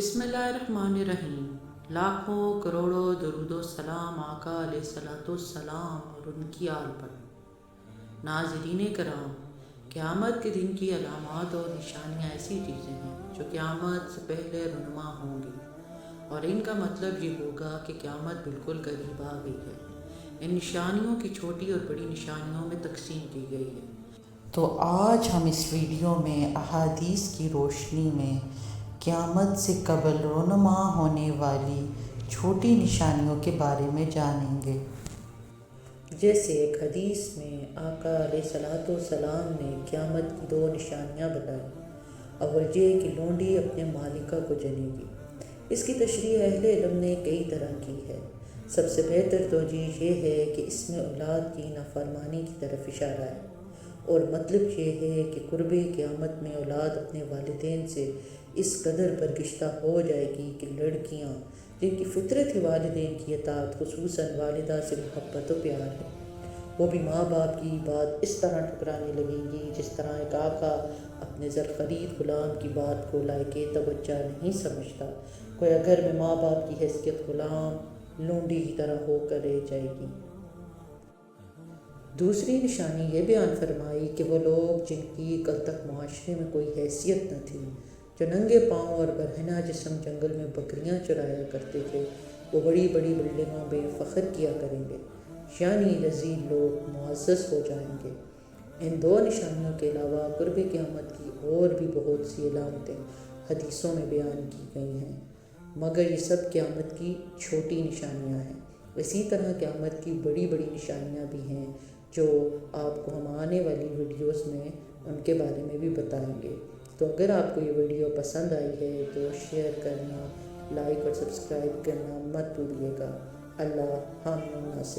بسم اللہ الرحمن الرحیم۔ لاکھوں کروڑوں درود و سلام آقا علیہ الصلوۃ والسلام اور ان کی آل پر۔ ناظرین کرام، قیامت کے دن کی علامات اور نشانیاں ایسی چیزیں ہیں جو قیامت سے پہلے رونما ہوں گی، اور ان کا مطلب یہ ہوگا کہ قیامت بالکل قریب آ گئی ہے۔ ان نشانیوں کی چھوٹی اور بڑی نشانیوں میں تقسیم کی گئی ہے۔ تو آج ہم اس ویڈیو میں احادیث کی روشنی میں قیامت سے قبل رونما ہونے والی چھوٹی نشانیوں کے بارے میں جانیں گے۔ جیسے ایک حدیث میں آقا علیہ الصلوۃ والسلام نے قیامت کی 2 نشانیاں بتائیں۔ اول یہ کہ لونڈی اپنے مالکہ کو جنے گی۔ اس کی تشریح اہل علم نے کئی طرح کی ہے۔ سب سے بہتر توجیہ یہ ہے کہ اس میں اولاد کی نافرمانی کی طرف اشارہ ہے، اور مطلب یہ ہے کہ قرب قیامت میں اولاد اپنے والدین سے اس قدر برگشتہ ہو جائے گی کہ لڑکیاں جن کی فطرت ہے والدین کی اطاعت، خصوصاً والدہ سے محبت و پیار ہے، وہ بھی ماں باپ کی بات اس طرح ٹھکرانے لگیں گی جس طرح ایک آقا اپنے زرخرید غلام کی بات کو لائق توجہ نہیں سمجھتا۔ گویا گھر میں ماں باپ کی حیثیت غلام لونڈی کی طرح ہو کر رہ جائے گی۔ دوسری نشانی یہ بیان فرمائی کہ وہ لوگ جن کی کل تک معاشرے میں کوئی حیثیت نہ تھی، جو ننگے پاؤں اور برہنہ جسم جنگل میں بکریاں چرایا کرتے تھے، وہ بڑی بڑی بلڈنگوں میں فخر کیا کریں گے، یعنی ذلیل لوگ معزز ہو جائیں گے۔ ان 2 نشانیوں کے علاوہ قرب قیامت کی اور بھی بہت سی علامتیں حدیثوں میں بیان کی گئی ہیں، مگر یہ سب قیامت کی چھوٹی نشانیاں ہیں۔ اسی طرح قیامت کی بڑی بڑی نشانیاں بھی ہیں جو آپ کو ہم آنے والی ویڈیوز میں ان کے بارے میں بھی بتائیں گے۔ تو اگر آپ کو یہ ویڈیو پسند آئی ہے تو شیئر کرنا، لائک اور سبسکرائب کرنا مت بھولیے گا۔ اللہ ہم ناصر